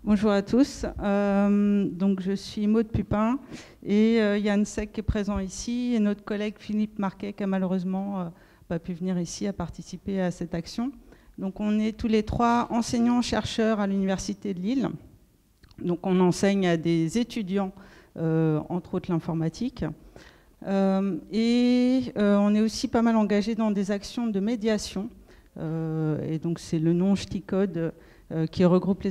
Bonjour à tous. Donc je suis Maude Pupin et Yann Sec est présent ici et notre collègue Philippe Marquet qui a malheureusement pas pu venir ici à participer à cette action. Donc on est tous les trois enseignants-chercheurs à l'Université de Lille. Donc on enseigne à des étudiants, entre autres l'informatique. On est aussi pas mal engagé dans des actions de médiation. Et donc c'est le nom Ch'ticode qui regroupe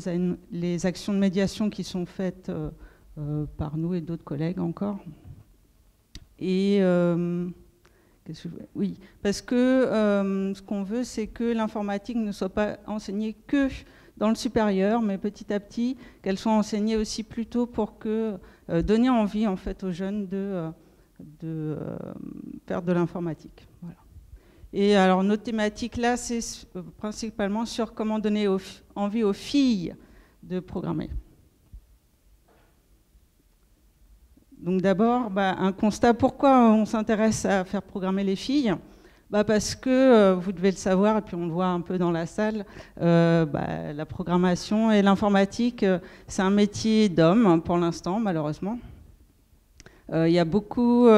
les actions de médiation qui sont faites par nous et d'autres collègues encore. Et oui, parce que ce qu'on veut, c'est que l'informatique ne soit pas enseignée que dans le supérieur, mais petit à petit, qu'elle soit enseignée aussi plus tôt pour que donner envie en fait aux jeunes de faire de l'informatique. Voilà. Et alors notre thématique là, c'est principalement sur comment donner envie aux filles de programmer. Donc d'abord, un constat, pourquoi on s'intéresse à faire programmer les filles ? Parce que, vous devez le savoir, et puis on le voit un peu dans la salle, la programmation et l'informatique, c'est un métier d'homme pour l'instant, malheureusement. Il y a beaucoup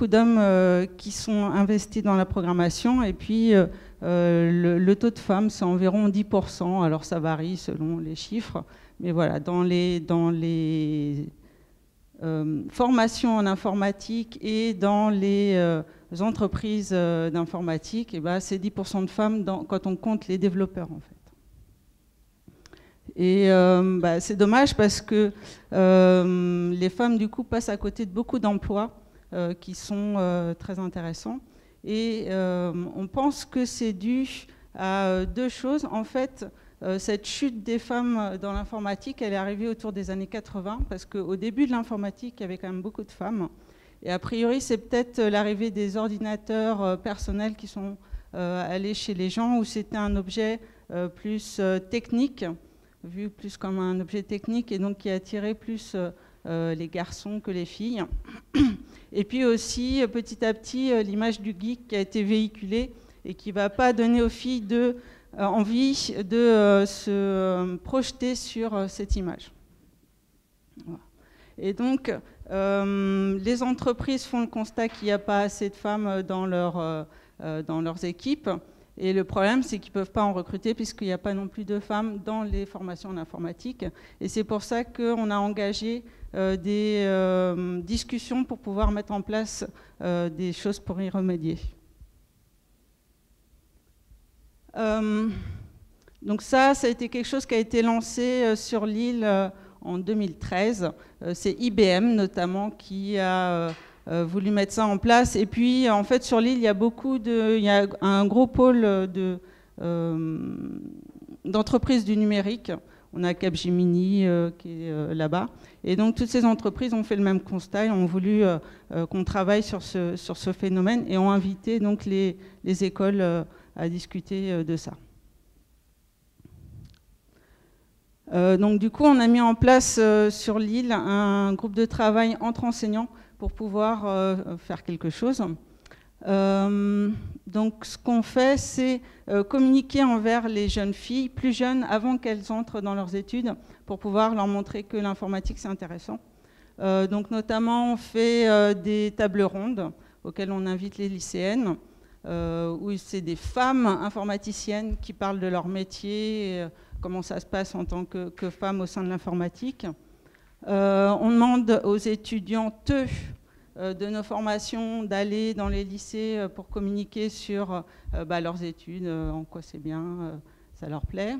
d'hommes qui sont investis dans la programmation, et puis le taux de femmes, c'est environ 10%. Alors ça varie selon les chiffres, mais voilà, dans les formations en informatique et dans les entreprises d'informatique, c'est 10% de femmes quand on compte les développeurs en fait. Et c'est dommage parce que les femmes du coup passent à côté de beaucoup d'emplois qui sont très intéressants. Et on pense que c'est dû à deux choses. En fait, cette chute des femmes dans l'informatique, elle est arrivée autour des années 80, parce qu'au début de l'informatique, il y avait quand même beaucoup de femmes. Et a priori, c'est peut-être l'arrivée des ordinateurs personnels qui sont allés chez les gens, où c'était un objet plus technique, vu plus comme un objet technique, et donc qui attirait plus les garçons que les filles. Et puis aussi, petit à petit, l'image du geek qui a été véhiculée et qui ne va pas donner aux filles envie de se projeter sur cette image. Voilà. Et donc, les entreprises font le constat qu'il n'y a pas assez de femmes dans leurs équipes. Et le problème, c'est qu'ils ne peuvent pas en recruter puisqu'il n'y a pas non plus de femmes dans les formations en informatique. Et c'est pour ça qu'on a engagé des discussions pour pouvoir mettre en place des choses pour y remédier. Donc ça a été quelque chose qui a été lancé sur l'île en 2013. C'est IBM notamment qui a voulu mettre ça en place. Et puis, en fait, sur l'île, il y a un gros pôle d'entreprises du numérique. On a Capgemini qui est là-bas. Et donc, toutes ces entreprises ont fait le même constat et ont voulu qu'on travaille sur ce phénomène et ont invité donc les écoles à discuter de ça. Donc, du coup, on a mis en place sur l'île un groupe de travail entre enseignants pour pouvoir faire quelque chose. Donc ce qu'on fait, c'est communiquer envers les jeunes filles, plus jeunes, avant qu'elles entrent dans leurs études, pour pouvoir leur montrer que l'informatique, c'est intéressant. Donc notamment, on fait des tables rondes auxquelles on invite les lycéennes, où c'est des femmes informaticiennes qui parlent de leur métier, comment ça se passe en tant que femmes au sein de l'informatique. On demande aux étudiantes de nos formations d'aller dans les lycées pour communiquer sur leurs études, en quoi c'est bien, ça leur plaît.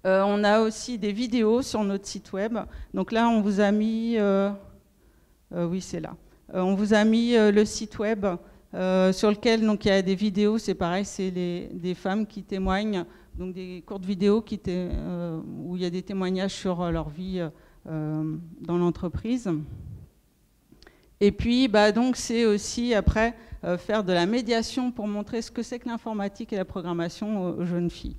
On a aussi des vidéos sur notre site web. Donc là, on vous a mis... oui, c'est là. On vous a mis le site web sur lequel donc, il y a des vidéos. C'est pareil, c'est des femmes qui témoignent, donc des courtes vidéos où il y a des témoignages sur leur vie dans l'entreprise. Et puis, donc, c'est aussi, après, faire de la médiation pour montrer ce que c'est que l'informatique et la programmation aux jeunes filles.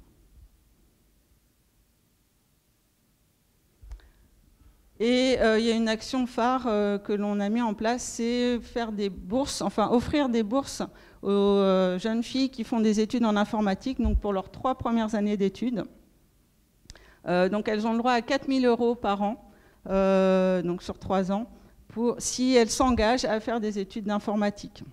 Et il y a une action phare que l'on a mis en place, c'est faire des bourses, enfin offrir des bourses aux jeunes filles qui font des études en informatique, donc pour leurs 3 premières années d'études. Donc elles ont le droit à 4 000 € par an, donc sur 3 ans, si elles s'engagent à faire des études d'informatique.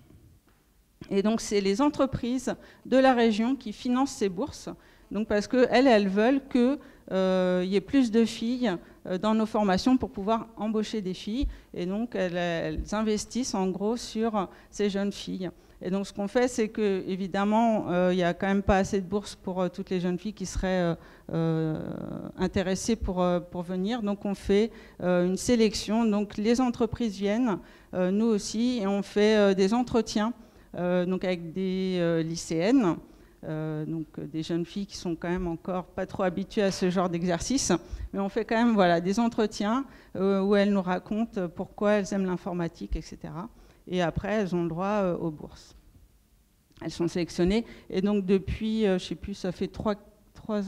Et donc c'est les entreprises de la région qui financent ces bourses, donc parce qu'elles veulent qu'il y ait plus de filles dans nos formations pour pouvoir embaucher des filles. Et donc elles investissent en gros sur ces jeunes filles. Et donc ce qu'on fait, c'est qu'évidemment, il n'y a quand même pas assez de bourses pour toutes les jeunes filles qui seraient intéressées pour venir. Donc on fait une sélection. Donc les entreprises viennent, nous aussi, et on fait des entretiens donc avec des lycéennes, donc des jeunes filles qui sont quand même encore pas trop habituées à ce genre d'exercice. Mais on fait quand même voilà, des entretiens où elles nous racontent pourquoi elles aiment l'informatique, etc. Et après, elles ont le droit aux bourses. Elles sont sélectionnées. Et donc, depuis, je ne sais plus, ça fait 3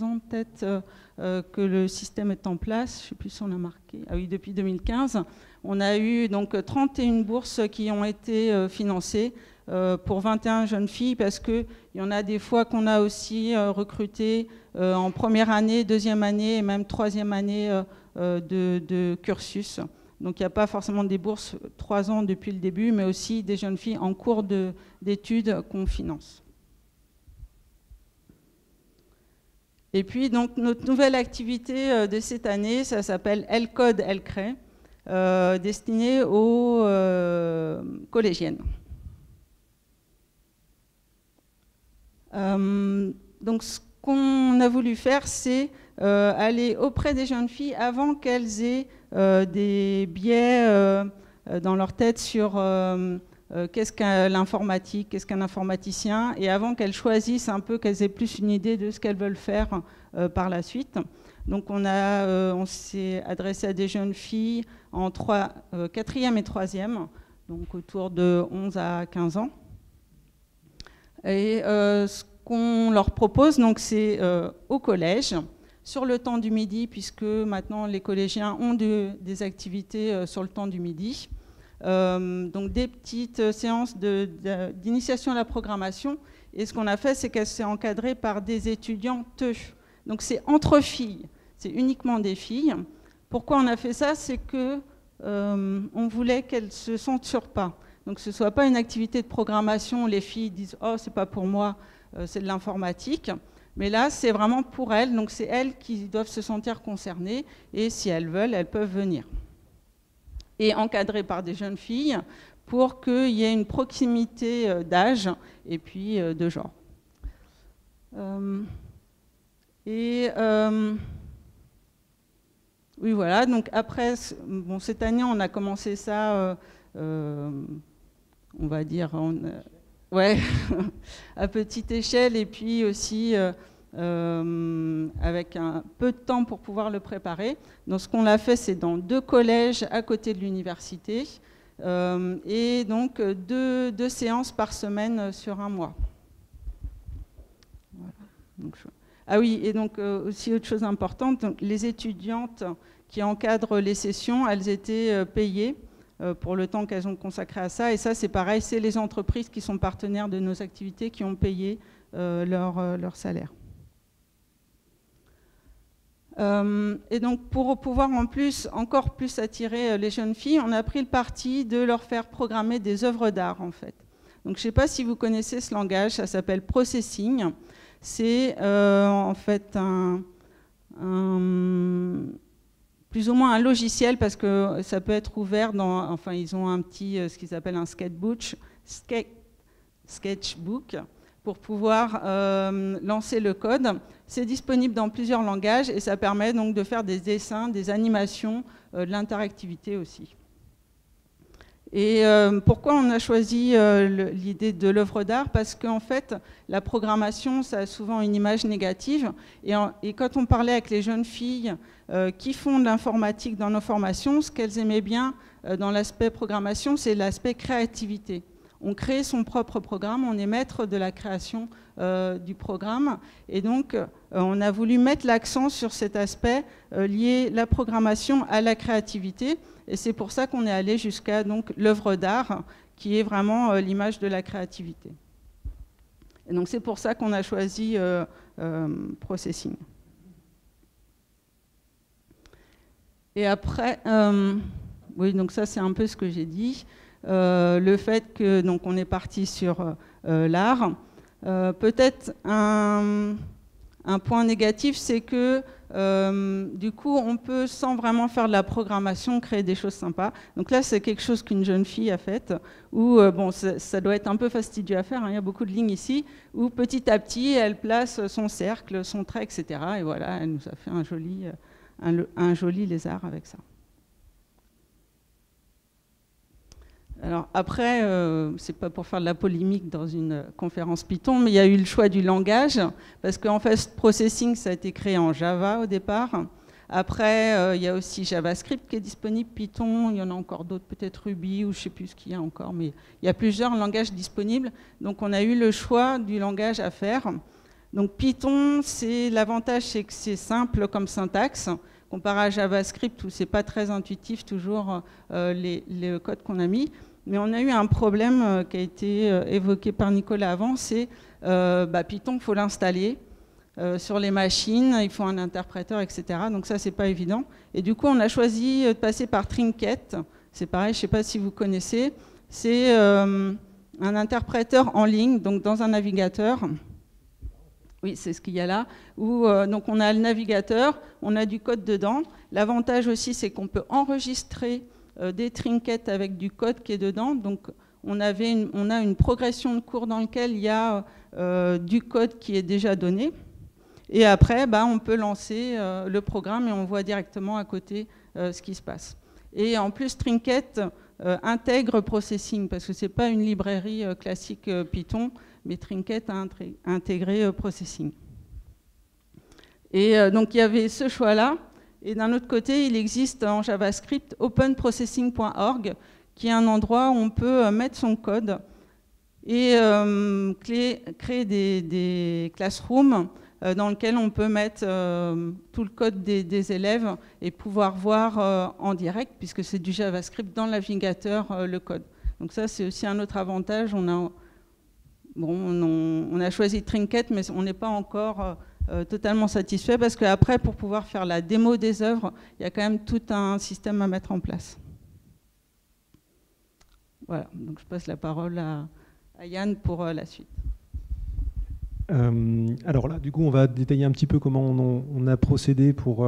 ans peut-être que le système est en place. Je ne sais plus si on a marqué. Ah oui, depuis 2015. On a eu donc 31 bourses qui ont été financées pour 21 jeunes filles, parce qu'il y en a des fois qu'on a aussi recruté en première année, deuxième année et même troisième année de cursus. Donc il n'y a pas forcément des bourses 3 ans depuis le début, mais aussi des jeunes filles en cours d'études qu'on finance. Et puis donc notre nouvelle activité de cette année, ça s'appelle Elle Code, Elle Crée, destinée aux collégiennes. Donc ce qu'on a voulu faire, c'est aller auprès des jeunes filles avant qu'elles aient des biais dans leur tête sur qu'est-ce qu'est l'informatique, qu'est-ce qu'un informaticien, et avant qu'elles choisissent un peu, qu'elles aient plus une idée de ce qu'elles veulent faire par la suite. Donc on s'est adressé à des jeunes filles en 4e et 3e, donc autour de 11 à 15 ans. Et ce qu'on leur propose, donc, c'est au collège, sur le temps du midi, puisque maintenant les collégiens ont des activités sur le temps du midi. Donc des petites séances d'initiation à la programmation. Et ce qu'on a fait, c'est qu'elle s'est encadrée par des étudiantes. Donc c'est entre filles, c'est uniquement des filles. Pourquoi on a fait ça? C'est que on voulait qu'elles se sentent sur pas. Donc ce ne soit pas une activité de programmation où les filles disent « Oh, c'est pas pour moi, c'est de l'informatique ». Mais là, c'est vraiment pour elles. Donc c'est elles qui doivent se sentir concernées. Et si elles veulent, elles peuvent venir. Et encadrées par des jeunes filles pour qu'il y ait une proximité d'âge et puis de genre. Oui, voilà. Donc après, bon, cette année, on a commencé ça... on va dire, ouais, à petite échelle, et puis aussi avec un peu de temps pour pouvoir le préparer. Donc ce qu'on l'a fait, c'est dans 2 collèges à côté de l'université, et donc 2 séances par semaine sur 1 mois. Voilà. Donc, ah oui, et donc aussi autre chose importante, donc, les étudiantes qui encadrent les sessions, elles étaient payées pour le temps qu'elles ont consacré à ça. Et ça, c'est pareil, c'est les entreprises qui sont partenaires de nos activités qui ont payé leur salaire. Et donc, pour pouvoir encore plus attirer les jeunes filles, on a pris le parti de leur faire programmer des œuvres d'art, en fait. Donc, je ne sais pas si vous connaissez ce langage, ça s'appelle Processing. C'est en fait plus ou moins un logiciel, parce que ça peut être ouvert dans... Enfin, ils ont un petit, ce qu'ils appellent un sketchbook, pour pouvoir lancer le code. C'est disponible dans plusieurs langages et ça permet donc de faire des dessins, des animations, de l'interactivité aussi. Et pourquoi on a choisi l'idée de l'œuvre d'art? Parce qu'en fait, la programmation, ça a souvent une image négative. Et quand on parlait avec les jeunes filles qui font de l'informatique dans nos formations, ce qu'elles aimaient bien dans l'aspect programmation, c'est l'aspect créativité. On crée son propre programme, on est maître de la création du programme. Et donc, on a voulu mettre l'accent sur cet aspect lié la programmation à la créativité. Et c'est pour ça qu'on est allé jusqu'à l'œuvre d'art, qui est vraiment l'image de la créativité. Et donc, c'est pour ça qu'on a choisi Processing. Et après, oui, donc ça c'est un peu ce que j'ai dit. Le fait que donc on est parti sur l'art. Peut-être un point négatif, c'est que du coup, on peut, sans vraiment faire de la programmation, créer des choses sympas. Donc là, c'est quelque chose qu'une jeune fille a fait, où, bon, ça doit être un peu fastidieux à faire, hein, il y a beaucoup de lignes ici, où petit à petit, elle place son cercle, son trait, etc. Et voilà, elle nous a fait un joli lézard avec ça. Alors après, c'est pas pour faire de la polémique dans une conférence Python, mais il y a eu le choix du langage, parce qu'en fait, processing, ça a été créé en Java au départ. Après, il y a aussi JavaScript qui est disponible, Python, il y en a encore d'autres, peut-être Ruby, ou je ne sais plus ce qu'il y a encore, mais il y a plusieurs langages disponibles. Donc on a eu le choix du langage à faire. Donc Python, l'avantage, c'est que c'est simple comme syntaxe, comparé à JavaScript où c'est pas très intuitif toujours les codes qu'on a mis. Mais on a eu un problème qui a été évoqué par Nicolas avant, c'est Python, il faut l'installer sur les machines, il faut un interpréteur, etc. Donc ça, c'est pas évident. Et du coup, on a choisi de passer par Trinket. C'est pareil, je sais pas si vous connaissez. C'est un interpréteur en ligne, donc dans un navigateur. Oui, c'est ce qu'il y a là, où donc on a le navigateur, on a du code dedans. L'avantage aussi, c'est qu'on peut enregistrer des trinkets avec du code qui est dedans. Donc on a une progression de cours dans laquelle il y a du code qui est déjà donné. Et après, on peut lancer le programme et on voit directement à côté ce qui se passe. Et en plus, Trinket intègre Processing, parce que ce n'est pas une librairie classique Python, mais Trinket a intégré Processing. Et donc il y avait ce choix-là. Et d'un autre côté, il existe en JavaScript openprocessing.org, qui est un endroit où on peut mettre son code et créer des classrooms dans lesquels on peut mettre tout le code des élèves et pouvoir voir en direct, puisque c'est du JavaScript dans le navigateur, le code. Donc ça, c'est aussi un autre avantage. On a choisi Trinket, mais on n'est pas encore totalement satisfait, parce qu'après, pour pouvoir faire la démo des œuvres, il y a quand même tout un système à mettre en place. Voilà, donc je passe la parole à Yann pour la suite. Alors là, du coup, on va détailler un petit peu comment on a procédé pour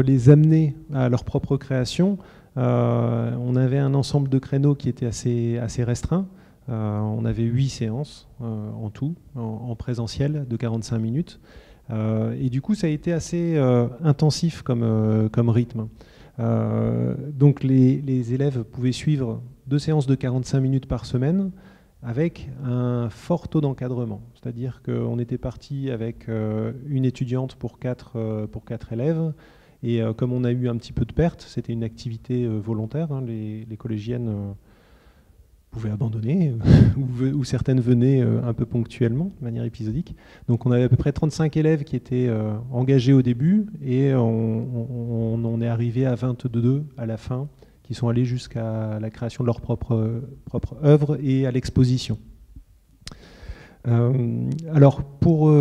les amener à leur propre création. On avait un ensemble de créneaux qui était assez restreint. On avait 8 séances en tout, en présentiel, de 45 minutes. Et du coup, ça a été assez intensif comme rythme. Donc les élèves pouvaient suivre 2 séances de 45 minutes par semaine, avec un fort taux d'encadrement. C'est-à-dire qu'on était parti avec une étudiante pour 4 élèves. Et comme on a eu un petit peu de perte, c'était une activité volontaire. Hein, les collégiennes pouvaient abandonner, ou certaines venaient un peu ponctuellement, de manière épisodique. Donc on avait à peu près 35 élèves qui étaient engagés au début, et on est arrivé à 22 à la fin, qui sont allés jusqu'à la création de leur propre œuvre et à l'exposition. Alors, pour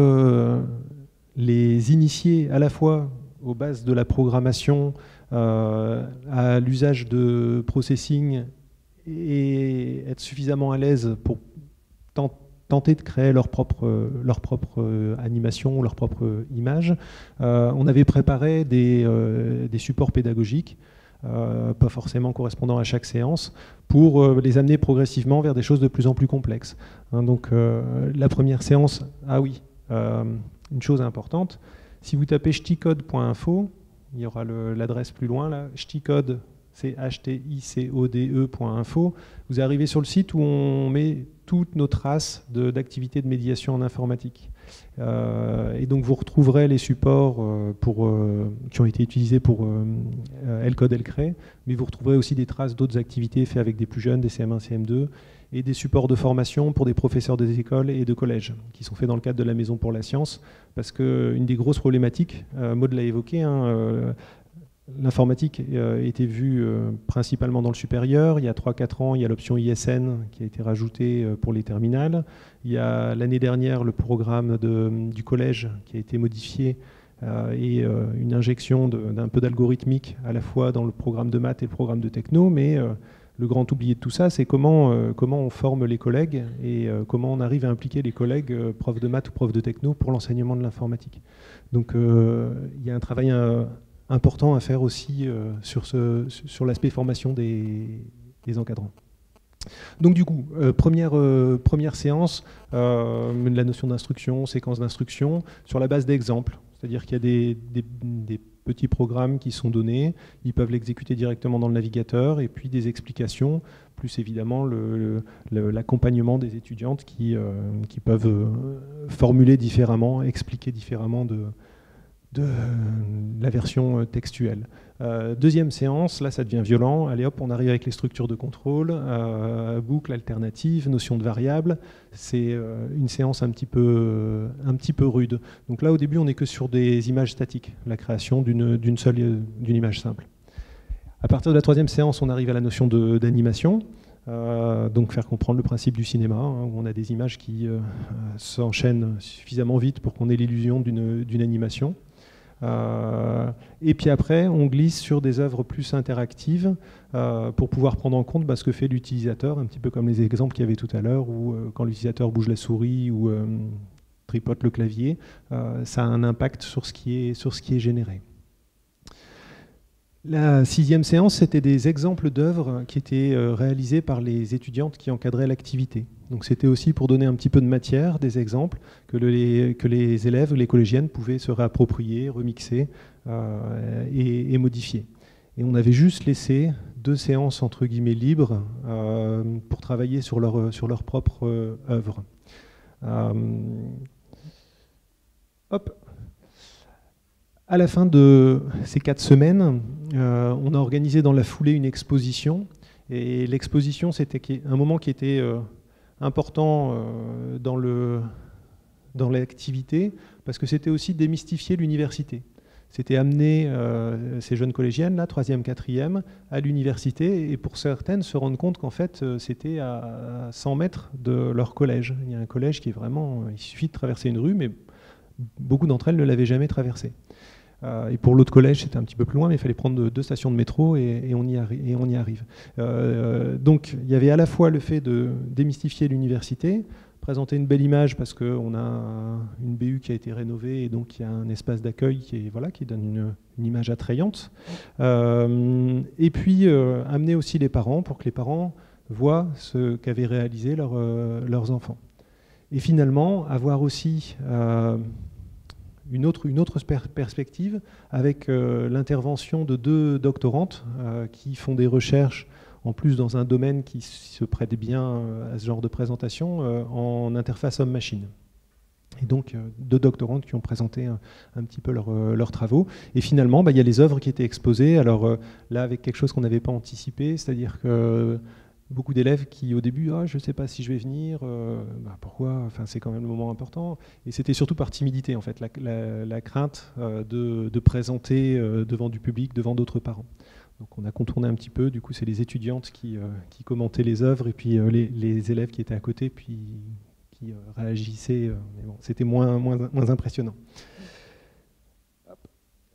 les initier à la fois aux bases de la programmation, à l'usage de processing, et être suffisamment à l'aise pour tenter de créer leur propre animation, leur propre image, on avait préparé des supports pédagogiques, pas forcément correspondant à chaque séance, pour les amener progressivement vers des choses de plus en plus complexes. Hein, donc la première séance, une chose importante, si vous tapez ch'ticode.info, il y aura l'adresse plus loin, là, ch'ticode, c'est hticode.info, vous arrivez sur le site où on met toutes nos traces d'activités de médiation en informatique. Et donc vous retrouverez les supports qui ont été utilisés pour LCode, LCRE, mais vous retrouverez aussi des traces d'autres activités faites avec des plus jeunes, des CM1, CM2, et des supports de formation pour des professeurs des écoles et de collèges, qui sont faits dans le cadre de la Maison pour la Science, parce qu'une des grosses problématiques, Maud l'a évoqué, l'informatique était vue principalement dans le supérieur. Il y a 3-4 ans, il y a l'option ISN qui a été rajoutée pour les terminales. Il y a l'année dernière le programme du collège qui a été modifié et une injection d'un peu d'algorithmique à la fois dans le programme de maths et le programme de techno, mais le grand oublié de tout ça, c'est comment on forme les collègues et comment on arrive à impliquer les collègues, profs de maths ou profs de techno, pour l'enseignement de l'informatique. Donc il y a un travail important à faire aussi sur l'aspect formation des encadrants. Donc du coup, première séance, la notion d'instruction, séquence d'instruction, sur la base d'exemples. C'est-à-dire qu'il y a des petits programmes qui sont donnés, ils peuvent l'exécuter directement dans le navigateur, et puis des explications, plus évidemment l'accompagnement des étudiantes qui peuvent formuler différemment, expliquer différemment de la version textuelle. Deuxième séance, là ça devient violent, allez hop, on arrive avec les structures de contrôle, boucle, alternative, notion de variable, c'est une séance un petit peu rude. Donc là au début on n'est que sur des images statiques, la création d'une image simple. À partir de la troisième séance, on arrive à la notion d'animation, donc faire comprendre le principe du cinéma, hein, où on a des images qui s'enchaînent suffisamment vite pour qu'on ait l'illusion d'une animation. Et puis après, on glisse sur des œuvres plus interactives pour pouvoir prendre en compte ce que fait l'utilisateur, un petit peu comme les exemples qu'il y avait tout à l'heure, où quand l'utilisateur bouge la souris ou tripote le clavier, ça a un impact sur ce qui est généré. La sixième séance, c'était des exemples d'œuvres qui étaient réalisées par les étudiantes qui encadraient l'activité. Donc c'était aussi pour donner un petit peu de matière, des exemples que les élèves, les collégiennes pouvaient se réapproprier, remixer et modifier. Et on avait juste laissé 2 séances entre guillemets libres pour travailler sur leur propre œuvre. Hop. À la fin de ces 4 semaines, on a organisé dans la foulée une exposition. Et l'exposition, c'était un moment qui était important dans l'activité, parce que c'était aussi démystifier l'université. C'était amener ces jeunes collégiennes, là, 3e, 4e, à l'université, et pour certaines, se rendre compte qu'en fait, c'était à 100 mètres de leur collège. Il y a un collège qui est vraiment... Il suffit de traverser une rue, mais beaucoup d'entre elles ne l'avaient jamais traversé. Et pour l'autre collège, c'était un petit peu plus loin, mais il fallait prendre 2 stations de métro et on y arrive. Donc, il y avait à la fois le fait de démystifier l'université, présenter une belle image parce qu'on a une BU qui a été rénovée et donc il y a un espace d'accueil qui donne une image attrayante. Et puis, amener aussi les parents pour que les parents voient ce qu'avaient réalisé leurs enfants. Et finalement, avoir aussi... une autre perspective avec l'intervention de 2 doctorantes qui font des recherches en plus dans un domaine qui se prête bien à ce genre de présentation en interface homme-machine. Et donc 2 doctorantes qui ont présenté un petit peu leurs travaux. Et finalement, il y a les œuvres qui étaient exposées. Alors là, avec quelque chose qu'on n'avait pas anticipé, c'est-à-dire que beaucoup d'élèves qui au début, je ne sais pas si je vais venir, pourquoi, enfin, c'est quand même le moment important. Et c'était surtout par timidité en fait, la crainte de présenter devant du public, devant d'autres parents. Donc on a contourné un petit peu, du coup c'est les étudiantes qui commentaient les œuvres et puis les élèves qui étaient à côté puis qui réagissaient, mais bon, c'était moins impressionnant.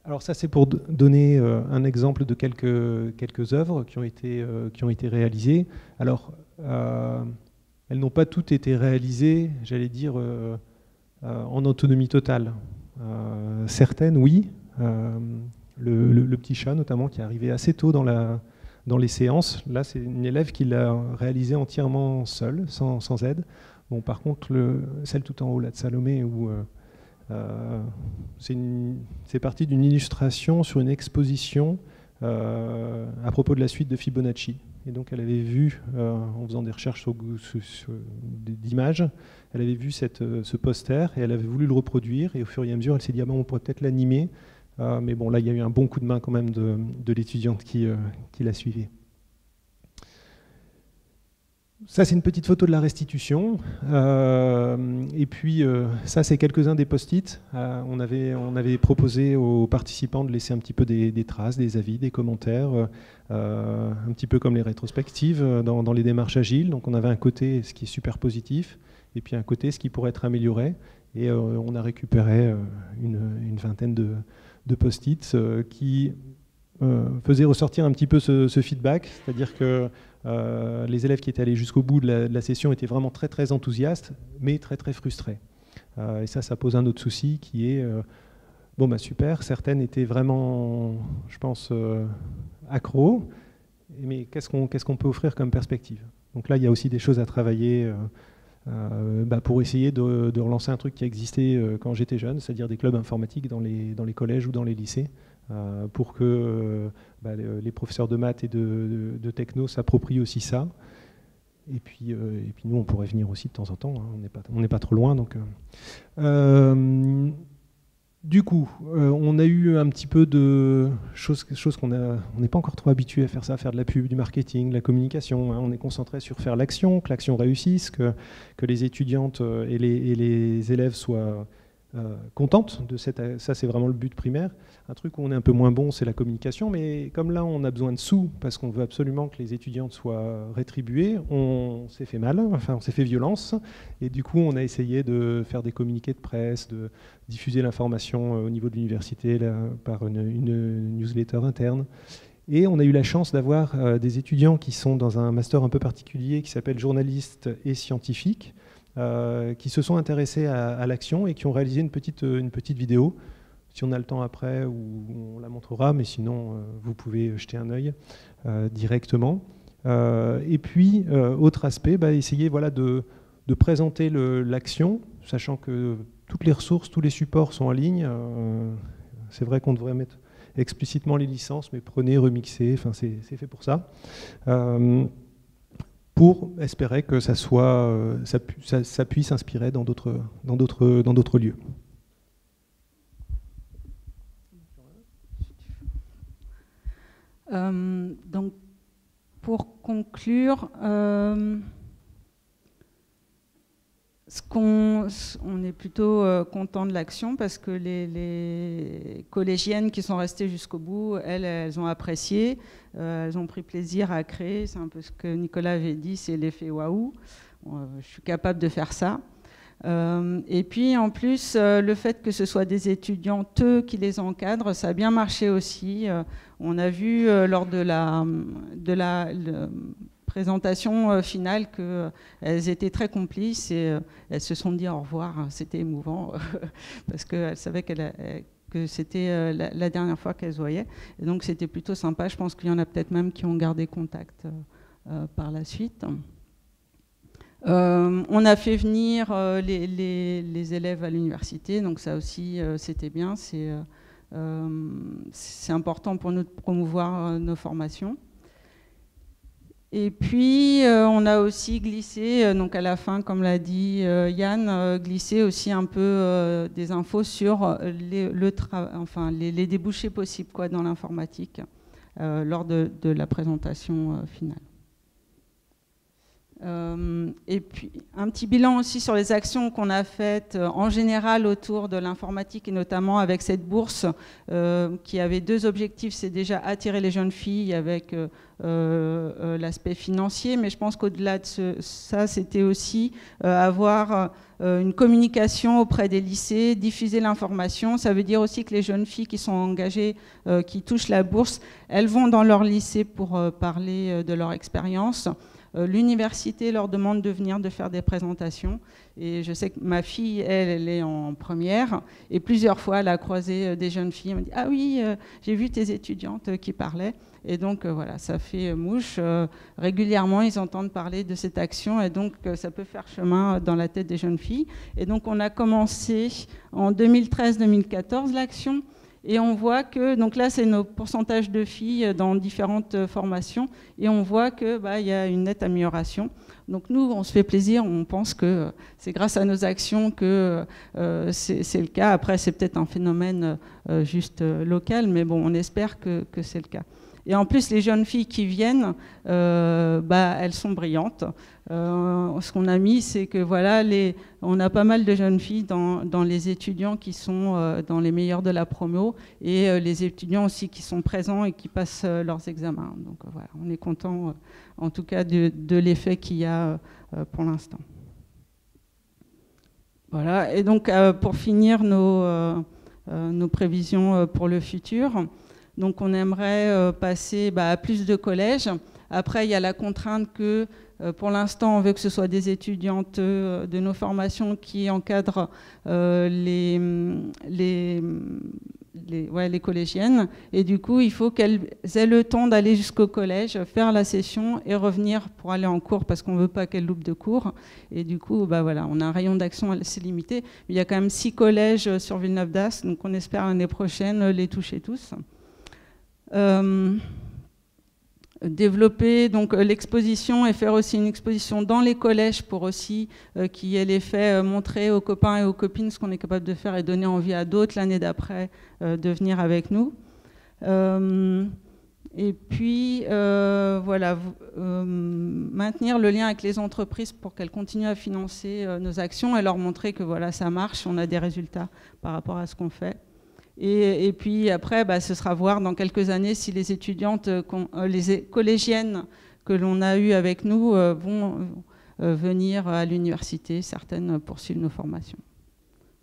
Alors ça c'est pour donner un exemple de quelques œuvres qui ont été réalisées. Alors elles n'ont pas toutes été réalisées, j'allais dire, en autonomie totale. Certaines oui, le petit chat notamment qui est arrivé assez tôt dans les séances. Là c'est une élève qui l'a réalisé entièrement seule, sans aide. Bon, par contre celle tout en haut là de Salomé où c'est parti d'une illustration sur une exposition à propos de la suite de Fibonacci. Et donc elle avait vu, en faisant des recherches d'images, elle avait vu ce poster et elle avait voulu le reproduire. Et au fur et à mesure, elle s'est dit on pourrait peut-être l'animer. Mais bon, là, il y a eu un bon coup de main quand même de l'étudiante qui l'a suivi. Ça, c'est une petite photo de la restitution. Et puis, ça, c'est quelques-uns des post-it. On avait proposé aux participants de laisser un petit peu des traces, des avis, des commentaires, un petit peu comme les rétrospectives dans les démarches agiles. Donc, on avait un côté, ce qui est super positif, et puis un côté, ce qui pourrait être amélioré. Et on a récupéré une vingtaine de post-its qui faisaient ressortir un petit peu ce feedback, c'est-à-dire que les élèves qui étaient allés jusqu'au bout de la session étaient vraiment très très enthousiastes, mais très très frustrés. Et ça pose un autre souci qui est, bon bah super, certaines étaient vraiment, je pense, accros, mais qu'est-ce qu'on peut offrir comme perspective? Donc là, il y a aussi des choses à travailler pour essayer de relancer un truc qui existait quand j'étais jeune, c'est-à-dire des clubs informatiques dans les collèges ou dans les lycées, pour que les professeurs de maths et de techno s'approprient aussi ça. Et puis nous, on pourrait venir aussi de temps en temps, hein, on n'est pas trop loin. Donc, du coup, on a eu un petit peu de choses on n'est pas encore trop habitué à faire ça, à faire de la pub, du marketing, de la communication. Hein. On est concentré sur faire l'action, que l'action réussisse, que les étudiantes et les élèves soient contentes de ça, c'est vraiment le but primaire. Un truc où on est un peu moins bon, c'est la communication, mais comme là, on a besoin de sous, parce qu'on veut absolument que les étudiantes soient rétribuées, on s'est fait mal, enfin, on s'est fait violence, et du coup, on a essayé de faire des communiqués de presse, de diffuser l'information au niveau de l'université par une newsletter interne. Et on a eu la chance d'avoir des étudiants qui sont dans un master un peu particulier qui s'appelle journaliste et scientifique, qui se sont intéressés à l'action et qui ont réalisé une petite vidéo. Si on a le temps après, on la montrera, mais sinon, vous pouvez jeter un œil directement. Et puis, autre aspect, essayer de présenter l'action, sachant que toutes les ressources, tous les supports sont en ligne. C'est vrai qu'on devrait mettre explicitement les licences, mais prenez, remixez, enfin, c'est fait pour ça. Pour espérer que ça puisse inspirer dans d'autres lieux. Donc, pour conclure, on est plutôt content de l'action parce que les collégiennes qui sont restées jusqu'au bout, elles ont apprécié, elles ont pris plaisir à créer. C'est un peu ce que Nicolas avait dit, c'est l'effet waouh. Je suis capable de faire ça. Et puis en plus, le fait que ce soit des étudiantes qui les encadrent, ça a bien marché aussi. On a vu lors de la présentation finale qu'elles étaient très complices et elles se sont dit au revoir. C'était émouvant parce qu'elles savaient que c'était la dernière fois qu'elles se voyaient. Et donc c'était plutôt sympa. Je pense qu'il y en a peut-être même qui ont gardé contact par la suite. On a fait venir les élèves à l'université, donc ça aussi c'était bien. C'est important pour nous de promouvoir nos formations. Et puis, on a aussi glissé, donc à la fin, comme l'a dit Yann, glissé aussi un peu des infos sur les débouchés possibles dans l'informatique lors de la présentation finale. Et puis, un petit bilan aussi sur les actions qu'on a faites en général autour de l'informatique et notamment avec cette bourse qui avait deux objectifs. C'est déjà attirer les jeunes filles avec l'aspect financier, mais je pense qu'au-delà de ça, c'était aussi avoir une communication auprès des lycées, diffuser l'information. Ça veut dire aussi que les jeunes filles qui sont engagées, qui touchent la bourse, elles vont dans leur lycée pour parler de leur expérience. L'université leur demande de faire des présentations. Et je sais que ma fille, elle est en première. Et plusieurs fois, elle a croisé des jeunes filles. Elle m'a dit « Ah oui, j'ai vu tes étudiantes qui parlaient. » Et donc, voilà, ça fait mouche. Régulièrement, ils entendent parler de cette action. Et donc, ça peut faire chemin dans la tête des jeunes filles. Et donc, on a commencé en 2013-2014 l'action. Et on voit que, donc là, c'est nos pourcentages de filles dans différentes formations, et on voit qu'il y a une nette amélioration. Donc nous, on se fait plaisir, on pense que c'est grâce à nos actions que c'est le cas. Après, c'est peut-être un phénomène juste local, mais bon, on espère que c'est le cas. Et en plus, les jeunes filles qui viennent, elles sont brillantes. Ce qu'on a mis, c'est que voilà, on a pas mal de jeunes filles dans les étudiants qui sont dans les meilleurs de la promo et les étudiants aussi qui sont présents et qui passent leurs examens. Donc voilà, on est content en tout cas de l'effet qu'il y a pour l'instant. Voilà, et donc pour finir nos prévisions pour le futur, donc on aimerait passer à plus de collèges. Après, il y a la contrainte que pour l'instant, on veut que ce soit des étudiantes de nos formations qui encadrent les collégiennes. Et du coup, il faut qu'elles aient le temps d'aller jusqu'au collège, faire la session et revenir pour aller en cours parce qu'on ne veut pas qu'elles loupent de cours. Et du coup, voilà, on a un rayon d'action assez limité. Il y a quand même 6 collèges sur Villeneuve-d'Ascq, donc on espère l'année prochaine les toucher tous. Développer donc l'exposition et faire aussi une exposition dans les collèges pour aussi qu'il y ait l'effet montrer aux copains et aux copines ce qu'on est capable de faire et donner envie à d'autres l'année d'après de venir avec nous. Et puis voilà, maintenir le lien avec les entreprises pour qu'elles continuent à financer nos actions et leur montrer que voilà, ça marche, on a des résultats par rapport à ce qu'on fait. Et puis après, ce sera voir dans quelques années si les étudiantes, les collégiennes que l'on a eues avec nous vont venir à l'université. Certaines poursuivent nos formations.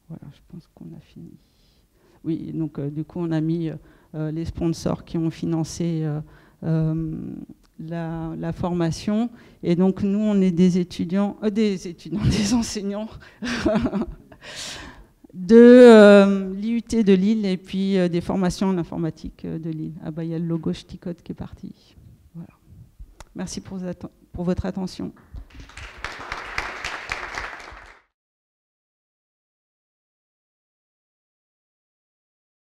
Voilà, je pense qu'on a fini. Oui, donc du coup, on a mis les sponsors qui ont financé la formation. Et donc, nous, on est des enseignants de l'IUT de Lille et puis des formations en informatique de Lille. Ah bah il y a le logo Ch'ticode qui est parti. Voilà. Merci pour votre attention.